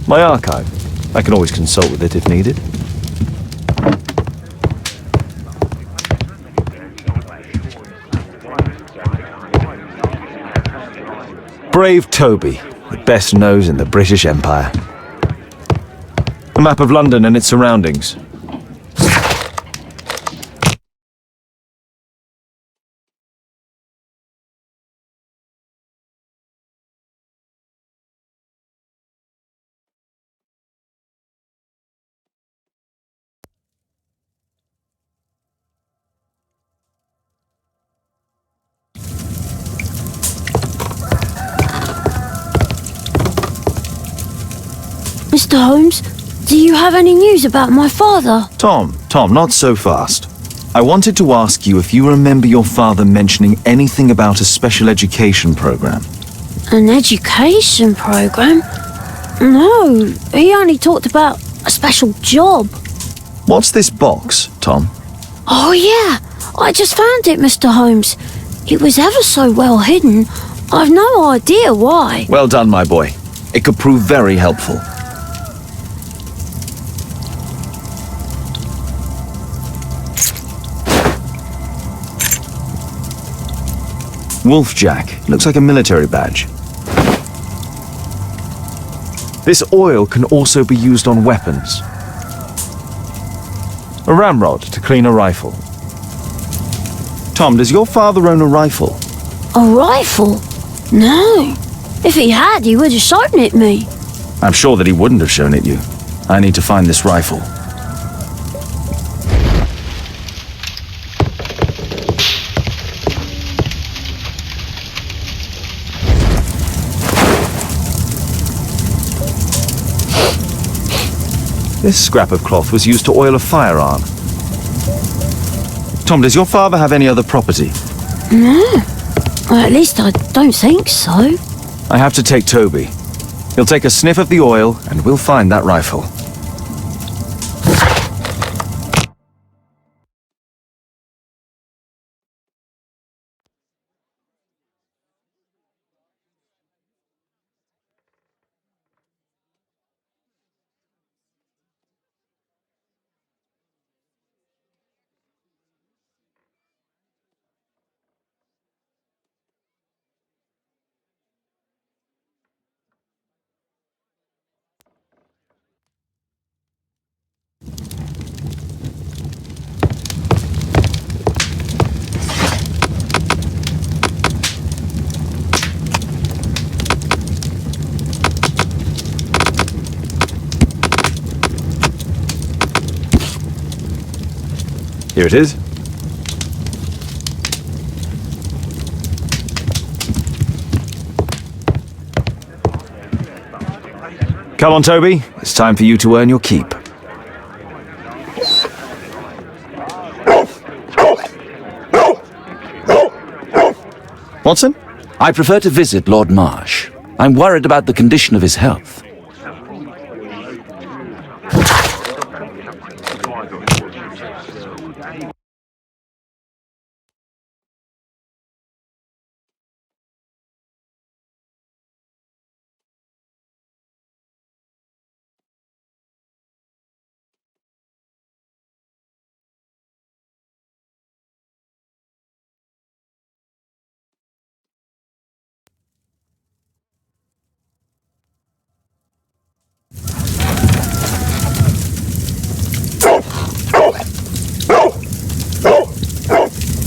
My archive. I can always consult with it if needed. Brave Toby, the best nose in the British Empire. A map of London and its surroundings. Mr. Holmes, do you have any news about my father? Tom, not so fast. I wanted to ask you if you remember your father mentioning anything about a special education program. An education program? No, he only talked about a special job. What's this box, Tom? Oh yeah, I just found it, Mr. Holmes. It was ever so well hidden. I've no idea why. Well done, my boy. It could prove very helpful. Wolfjack. Looks like a military badge. This oil can also be used on weapons. A ramrod to clean a rifle. Tom, does your father own a rifle? A rifle? No. If he had, he would have shown it me. I'm sure that he wouldn't have shown it you. I need to find this rifle. This scrap of cloth was used to oil a firearm. Tom, does your father have any other property? No. Well, at least I don't think so. I have to take Toby. He'll take a sniff of the oil, and we'll find that rifle. Here it is. Come on, Toby. It's time for you to earn your keep. Watson? I prefer to visit Lord Marsh. I'm worried about the condition of his health.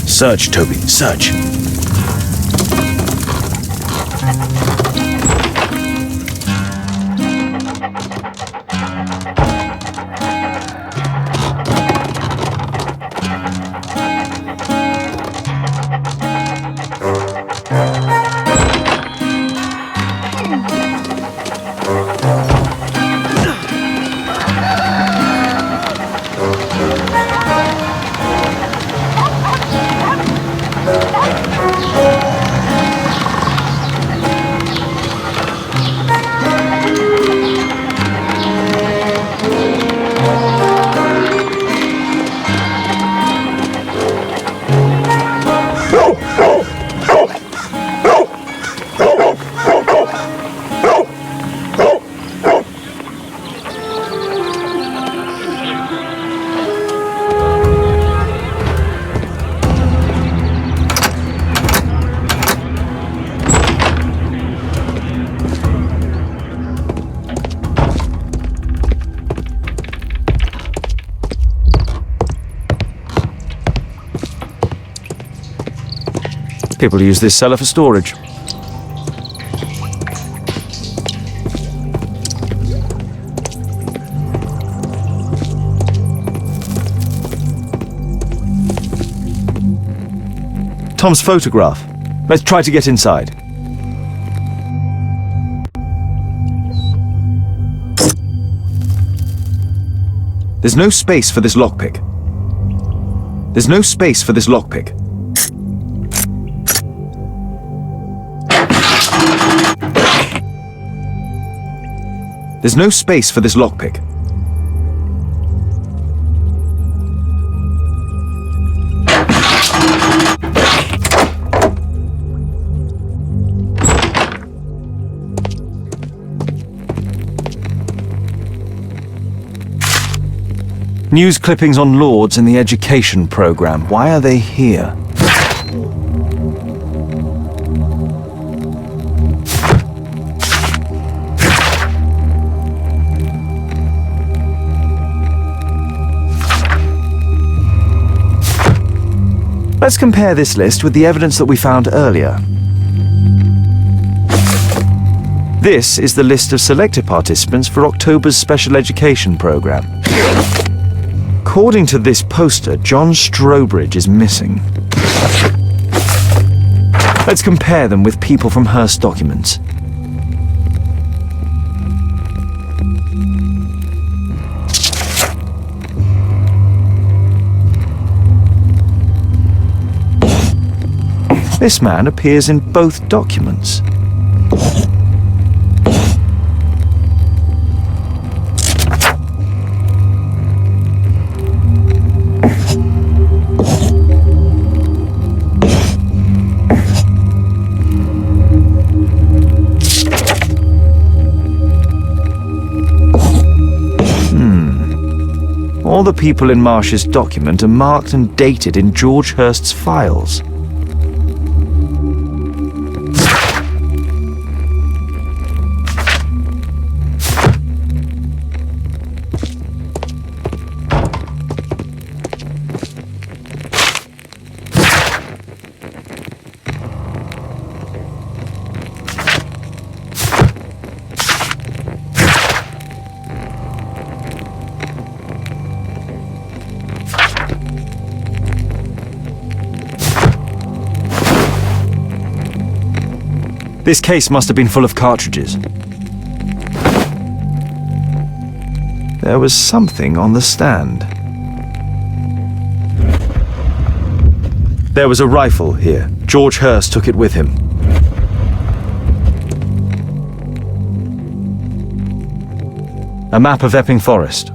Search, Toby, search. People use this cellar for storage. Tom's photograph. Let's try to get inside. There's no space for this lockpick. There's no space for this lockpick. There's no space for this lockpick. News clippings on Lords in the education program. Why are they here? Let's compare this list with the evidence that we found earlier. This is the list of selected participants for October's special education program. According to this poster, John Strobridge is missing. Let's compare them with people from Hearst documents. This man appears in both documents. All the people in Marsh's document are marked and dated in George Hearst's files. This case must have been full of cartridges. There was something on the stand. There was a rifle here. George Hearst took it with him. A map of Epping Forest.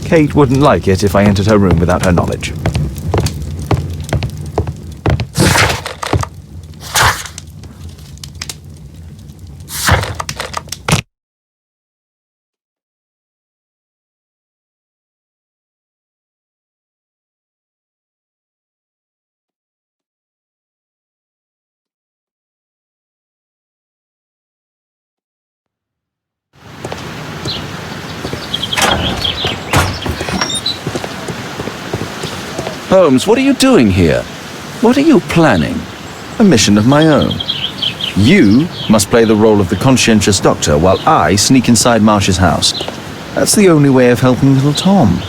Kate wouldn't like it if I entered her room without her knowledge. Holmes, what are you doing here? What are you planning? A mission of my own. You must play the role of the conscientious doctor while I sneak inside Marsh's house. That's the only way of helping little Tom.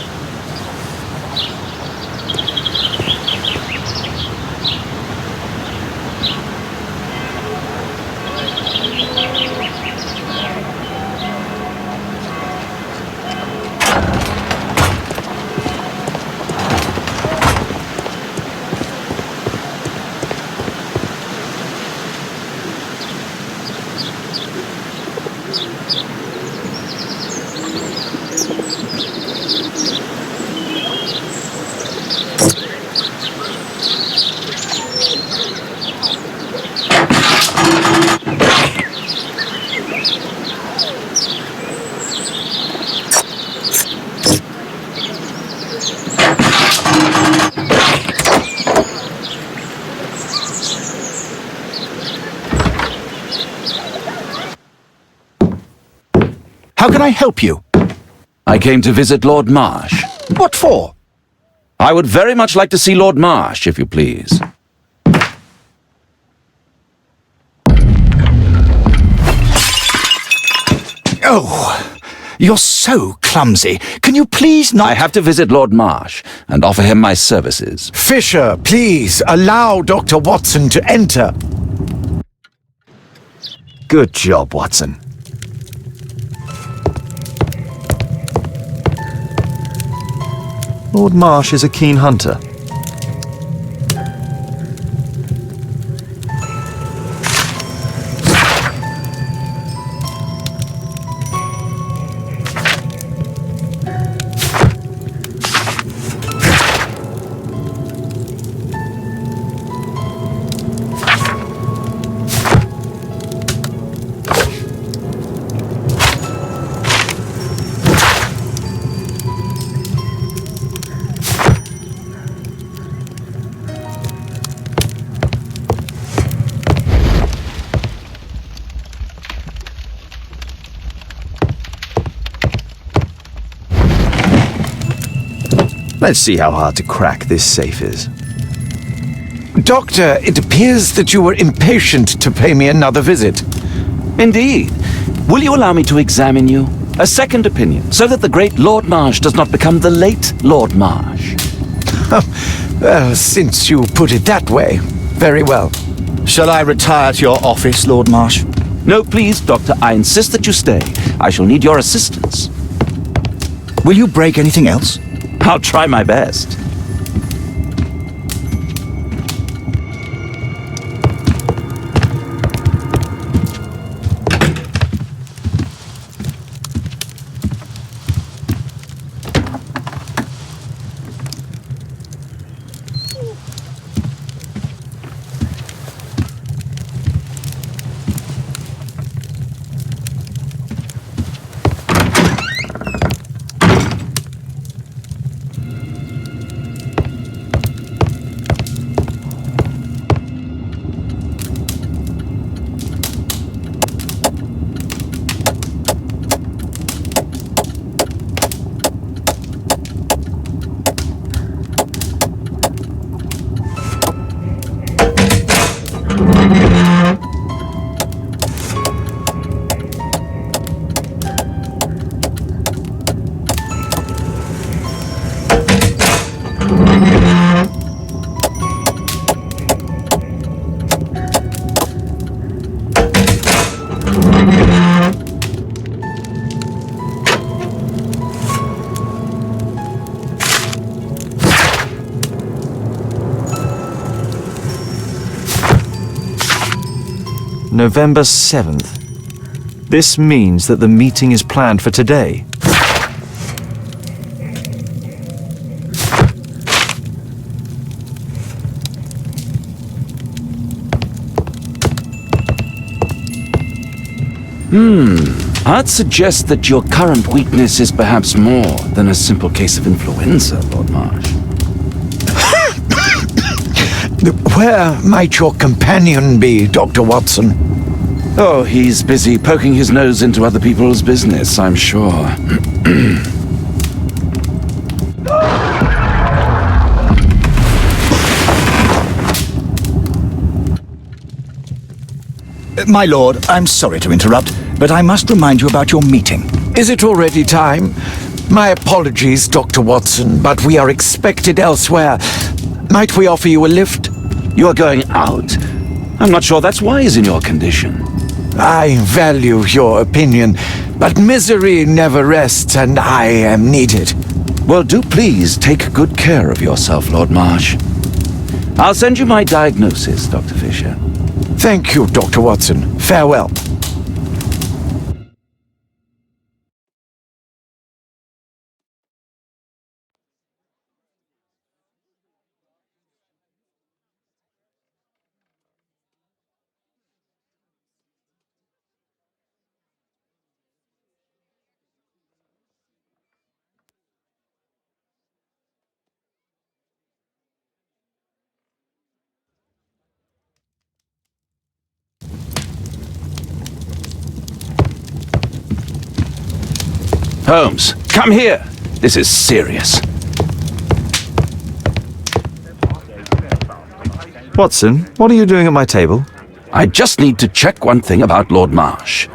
How can I help you? I came to visit Lord Marsh. What for? I would very much like to see Lord Marsh, if you please. Oh, you're so clumsy. Can you please not... I have to visit Lord Marsh and offer him my services. Fisher, please, allow Dr. Watson to enter. Good job, Watson. Lord Marsh is a keen hunter. Let's see how hard to crack this safe is. Doctor, it appears that you were impatient to pay me another visit. Indeed. Will you allow me to examine you? A second opinion, so that the great Lord Marsh does not become the late Lord Marsh. Well, since you put it that way, very well. Shall I retire to your office, Lord Marsh? No, please, Doctor. I insist that you stay. I shall need your assistance. Will you break anything else? I'll try my best. November 7th. This means that the meeting is planned for today. I'd suggest that your current weakness is perhaps more than a simple case of influenza, Lord Marsh. Where might your companion be, Dr. Watson? Oh, he's busy poking his nose into other people's business, I'm sure. My lord, I'm sorry to interrupt, but I must remind you about your meeting. Is it already time? My apologies, Dr. Watson, but we are expected elsewhere. Might we offer you a lift? You are going out? I'm not sure that's wise in your condition. I value your opinion, but misery never rests, and I am needed. Well, do please take good care of yourself, Lord Marsh. I'll send you my diagnosis, Dr. Fisher. Thank you, Dr. Watson. Farewell. Holmes, come here. This is serious. Watson, what are you doing at my table? I just need to check one thing about Lord Marsh.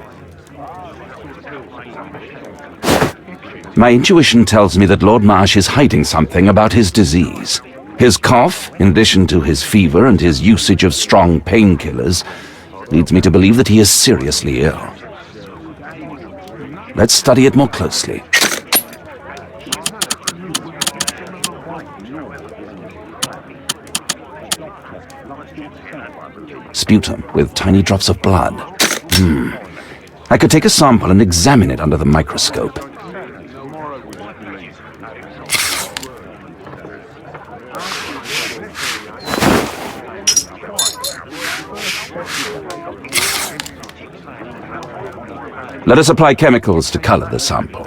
My intuition tells me that Lord Marsh is hiding something about his disease. His cough, in addition to his fever and his usage of strong painkillers, leads me to believe that he is seriously ill. Let's study it more closely. Sputum with tiny drops of blood. I could take a sample and examine it under the microscope. Let us apply chemicals to color the sample.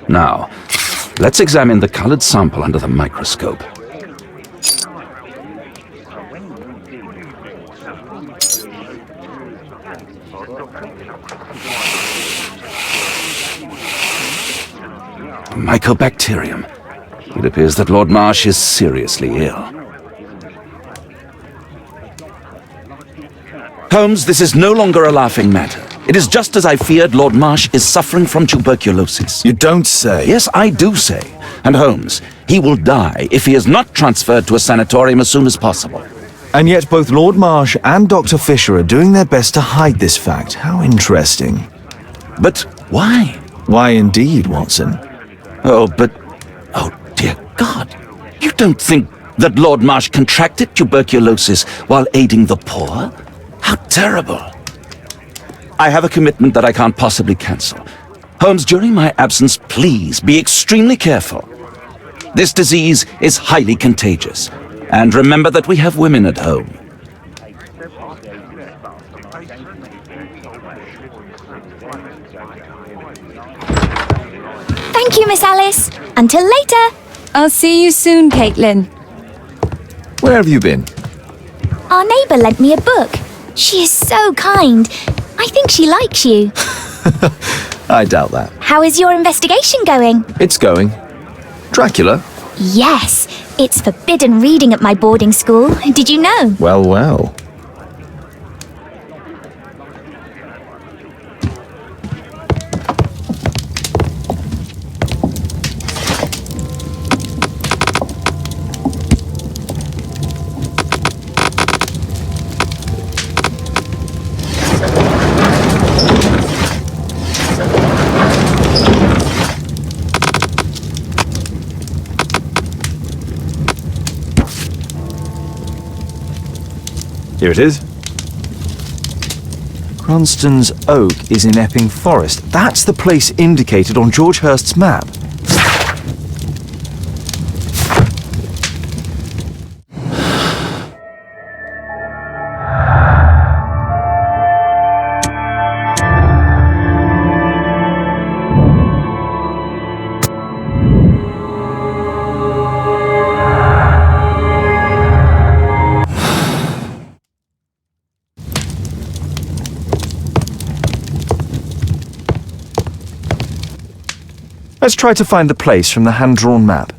Now, let's examine the colored sample under the microscope. Mycobacterium. It appears that Lord Marsh is seriously ill. Holmes, this is no longer a laughing matter. It is just as I feared. Lord Marsh is suffering from tuberculosis. You don't say. Yes, I do say. And Holmes, he will die if he is not transferred to a sanatorium as soon as possible. And yet both Lord Marsh and Dr. Fisher are doing their best to hide this fact. How interesting. But why? Why indeed, Watson? Oh, dear God. You don't think that Lord Marsh contracted tuberculosis while aiding the poor? How terrible. I have a commitment that I can't possibly cancel. Holmes, during my absence, please be extremely careful. This disease is highly contagious. And remember that we have women at home. Thank you, Miss Alice. Until later. I'll see you soon, Caitlin. Where have you been? Our neighbour lent me a book. She is so kind. I think she likes you. I doubt that. How is your investigation going? It's going. Dracula? Yes, it's forbidden reading at my boarding school. Did you know? Well, well. Here it is. Cranston's Oak is in Epping Forest. That's the place indicated on George Hurst's map. Let's try to find the place from the hand-drawn map.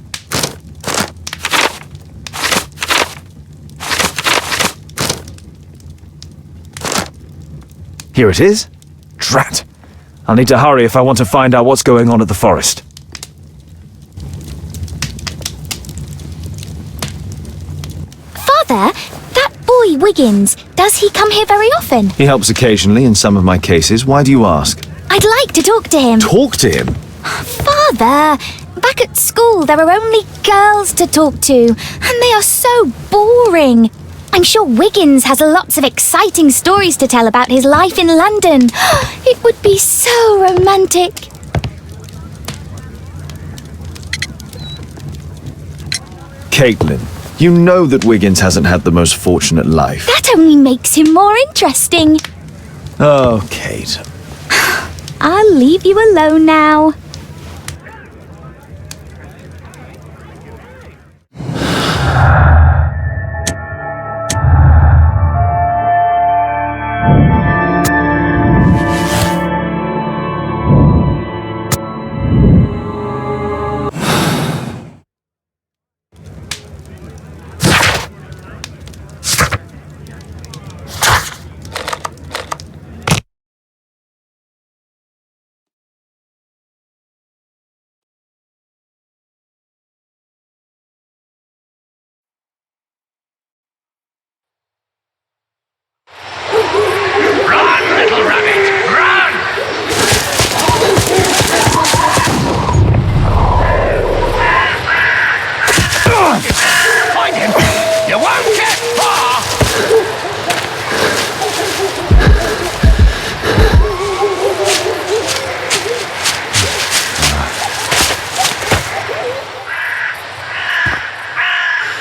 Here it is. Drat. I'll need to hurry if I want to find out what's going on at the forest. Father, that boy Wiggins, does he come here very often? He helps occasionally in some of my cases. Why do you ask? I'd like to talk to him. Talk to him? Father, back at school there are only girls to talk to, and they are so boring. I'm sure Wiggins has lots of exciting stories to tell about his life in London. It would be so romantic. Caitlin, you know that Wiggins hasn't had the most fortunate life. That only makes him more interesting. Oh, Kate. I'll leave you alone now.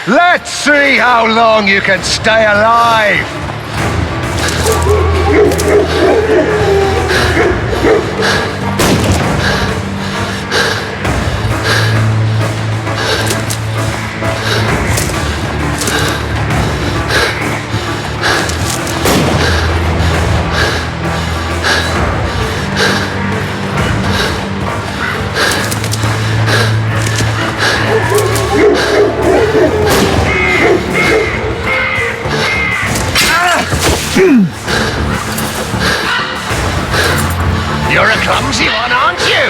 Let's see how long you can stay alive! You're a clumsy one, aren't you?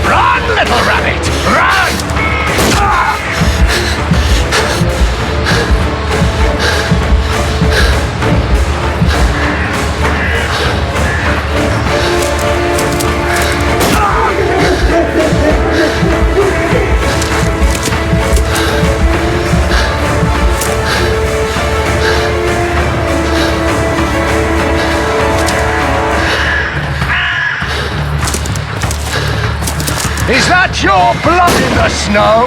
Run, little rabbit! Run! Is that your blood in the snow?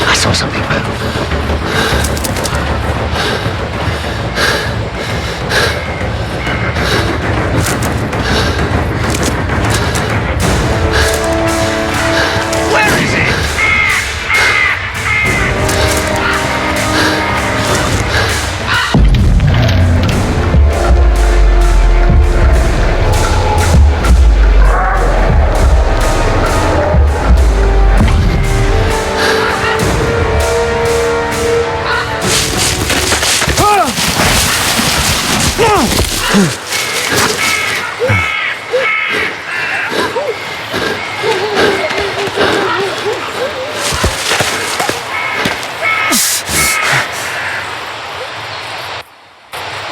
I saw something move. Where is it?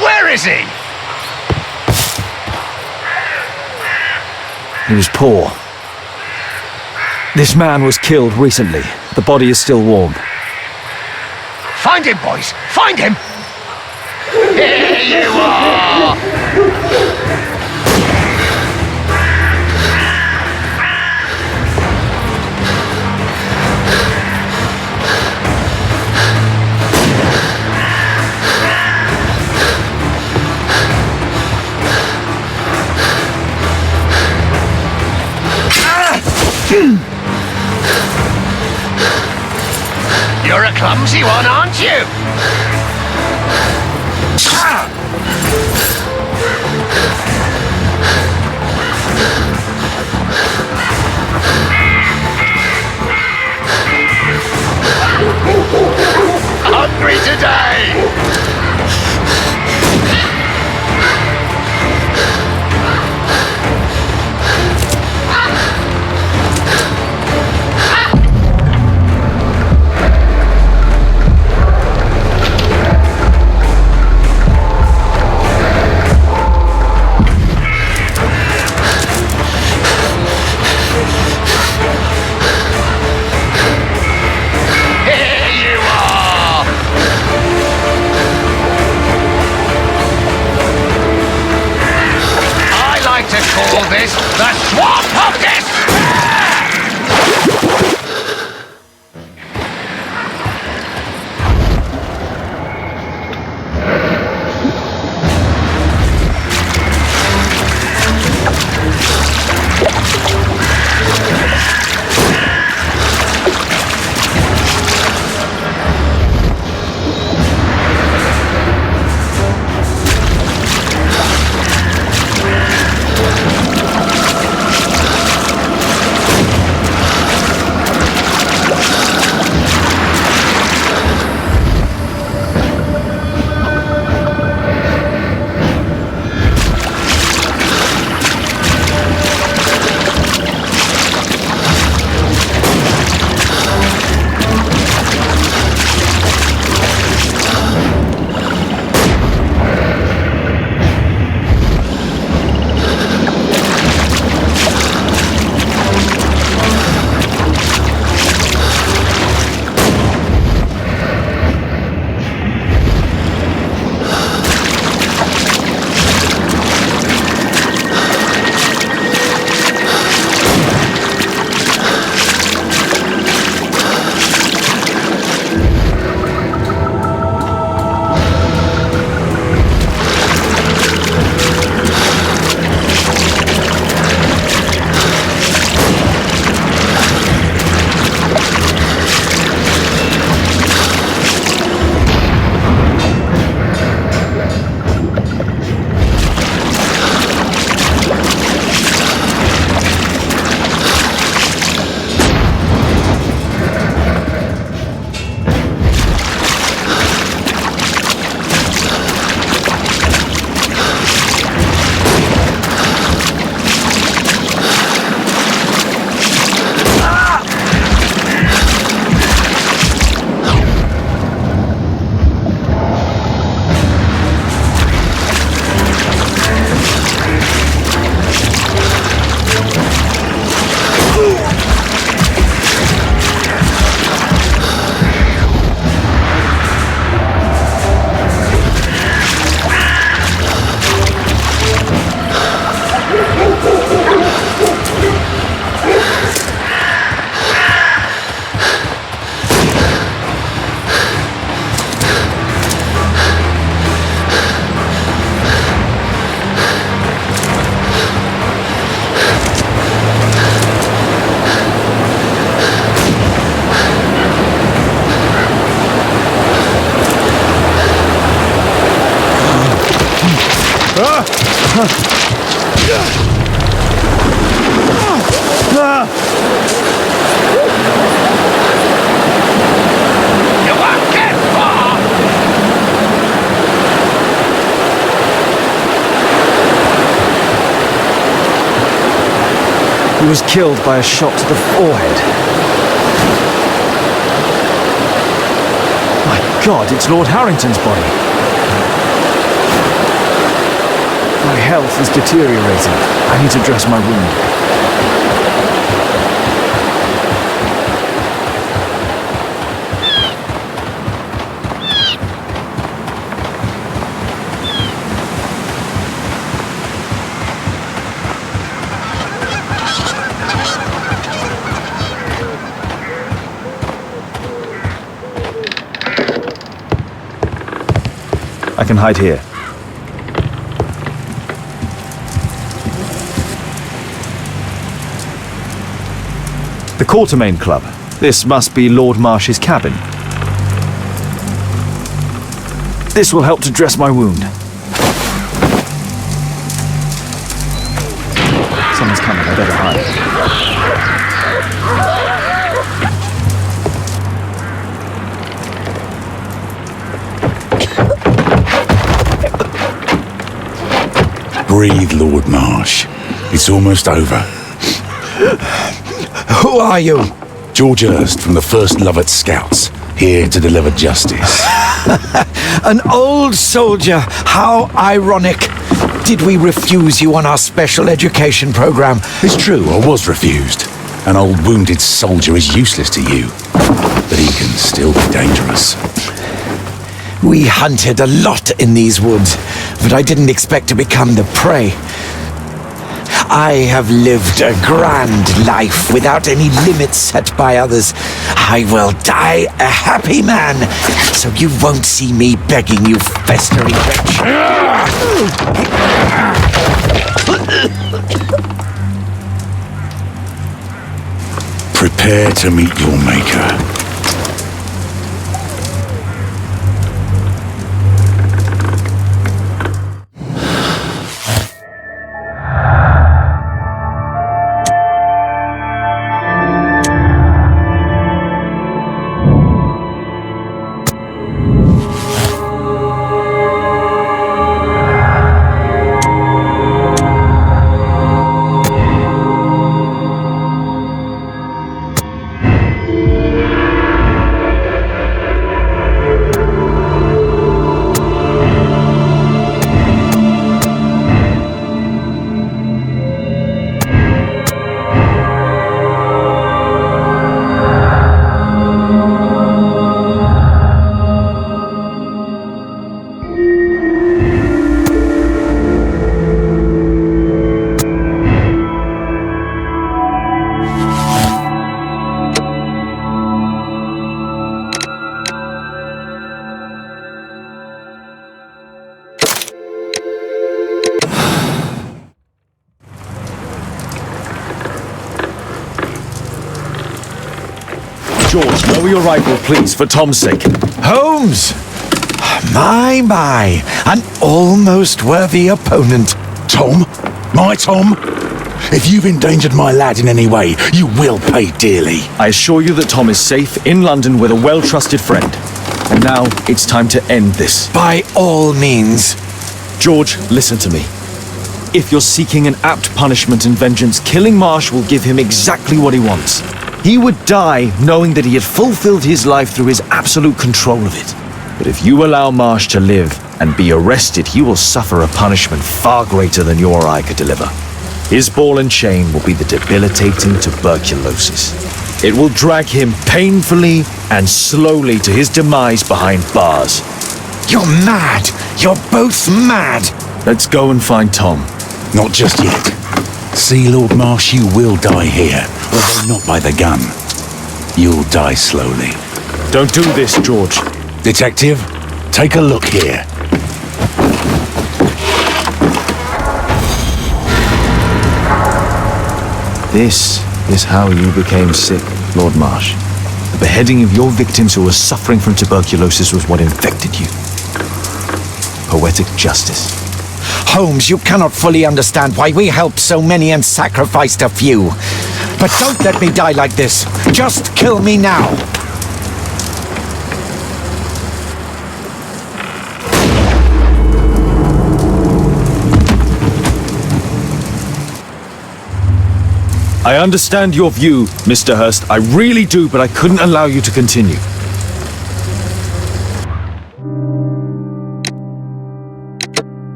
Where is he? He was poor. This man was killed recently. The body is still warm. Find him, boys! Find him! Here you are! You're a clumsy one, aren't you? Hungry today! Call this the Swamp of Despair! He was killed by a shot to the forehead. My God, it's Lord Harrington's body. My health is deteriorating. I need to dress my wound. I can hide here. The Quartermain Club. This must be Lord Marsh's cabin. This will help to dress my wound. Someone's coming, I better hide. Breathe, Lord Marsh. It's almost over. Who are you? George Hurst from the 1st Lovat Scouts, here to deliver justice. An old soldier. How ironic. Did we refuse you on our special education program? It's true, I was refused. An old wounded soldier is useless to you, but he can still be dangerous. We hunted a lot in these woods, but I didn't expect to become the prey. I have lived a grand life without any limits set by others. I will die a happy man, so you won't see me begging you, festering wretch. Prepare to meet your maker. George, lower your rifle, please, for Tom's sake. Holmes! My, an almost worthy opponent. Tom? My Tom? If you've endangered my lad in any way, you will pay dearly. I assure you that Tom is safe in London with a well-trusted friend. And now it's time to end this. By all means. George, listen to me. If you're seeking an apt punishment and vengeance, killing Marsh will give him exactly what he wants. He would die knowing that he had fulfilled his life through his absolute control of it. But if you allow Marsh to live and be arrested, he will suffer a punishment far greater than you or I could deliver. His ball and chain will be the debilitating tuberculosis. It will drag him painfully and slowly to his demise behind bars. You're mad! You're both mad! Let's go and find Tom. Not just yet. See, Lord Marsh, you will die here, although not by the gun. You'll die slowly. Don't do this, George. Detective, take a look here. This is how you became sick, Lord Marsh. The beheading of your victims who were suffering from tuberculosis was what infected you. Poetic justice. Holmes, you cannot fully understand why we helped so many and sacrificed a few. But don't let me die like this. Just kill me now. I understand your view, Mr. Hurst. I really do, but I couldn't allow you to continue.